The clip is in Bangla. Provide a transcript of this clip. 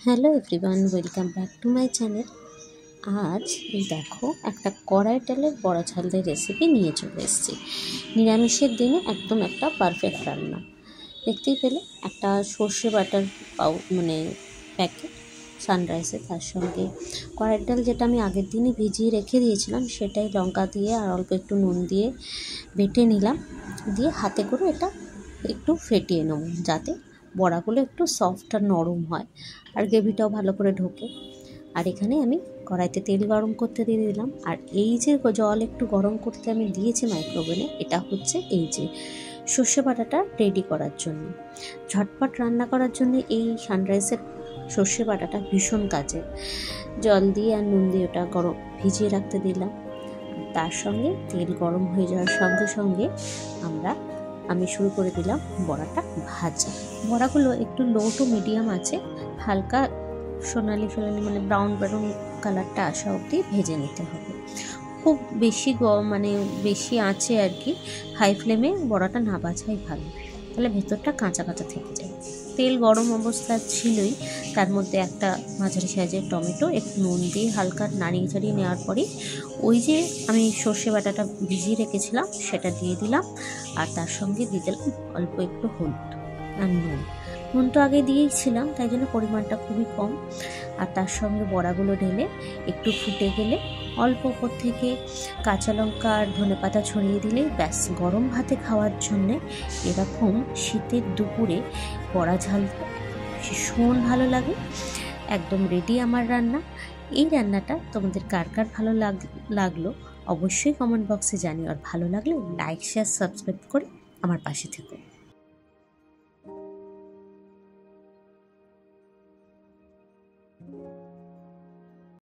Hello everyone, welcome back to my channel. আজ এই দেখো একটা কড়াই ডালের বড়া ঝালের রেসিপি নিয়ে চলে এসেছি। নিরামিষের দিনে একদম একটা পারফেক্ট রান্না। দেখতেই পেলে একটা সর্ষে বাটার প্যাকেট সানরাইসে, তার সঙ্গে কড়াই ডাল যেটা আমি আগের দিনই ভিজিয়ে রেখে দিয়েছিলাম সেটাই লঙ্কা দিয়ে আর অল্প একটু নুন দিয়ে বেটে নিলাম, দিয়ে হাতে করে এটা একটু ফেটিয়ে নেব যাতে বড়াগুলো একটু সফট আর নরম হয় আর গ্রেভিটাও ভালো করে ঢোকে। আর এখানে আমি কড়াইতে তেল গরম করতে দিয়ে দিলাম। আর এই যে জল একটু গরম করতে আমি দিয়েছি মাইক্রোওভেনে, এটা হচ্ছে এই যে সর্ষে বাটাটা রেডি করার জন্য। ঝটপট রান্না করার জন্য এই সানরাইসের সর্ষে বাটাটা ভীষণ কাজে। জল দিয়ে আর নুন দিয়ে ওটা গরম ভিজিয়ে রাখতে দিলাম। তার সঙ্গে তেল গরম হয়ে যাওয়ার সঙ্গে সঙ্গে আমি শুরু করে দিলাম বড়াটা ভাজা। বড়াগুলো একটু লো টু মিডিয়াম আছে হালকা সোনালি ব্রাউন কালারটা আসা অবধি ভেজে নিতে হবে। খুব বেশি আঁচে আর কি, হাই ফ্লেমে বড়াটা না ভাজাই ভালো, তাহলে ভেতরটা কাঁচা কাঁচা থেকে যায়। তেল গরম অবস্থা ছিলই, তার মধ্যে একটা মাঝারি সাইজের টমেটো একটু নুন দিয়ে হালকা নাড়িয়ে চাড়িয়ে নেওয়ার পরে ওই যে আমি সর্ষে বাটাটা ভিজিয়ে রেখেছিলাম সেটা দিয়ে দিলাম। আর তার সঙ্গে দিয়ে দিলাম অল্প একটু হলুদ আর নুন তো আগে দিয়েছিলাম, তাই জন্য পরিমাণটা খুবই কম। আর তার সঙ্গে বড়াগুলো ঢেলে একটু ফুটে গেলে অল্প ওপর থেকে কাঁচা লঙ্কা আর ধনেপাতা ছড়িয়ে দিলেই ব্যাস, গরম ভাতে খাওয়ার জন্যে এরকম শীতের দুপুরে বড়া ঝাল ভীষণ ভালো লাগে। একদম রেডি আমার রান্না। এই রান্নাটা তোমাদের কার কার ভালো লাগলো অবশ্যই কমেন্ট বক্সে জানিও। আর ভালো লাগলে লাইক, শেয়ার, সাবস্ক্রাইব করে আমার পাশে থেকো।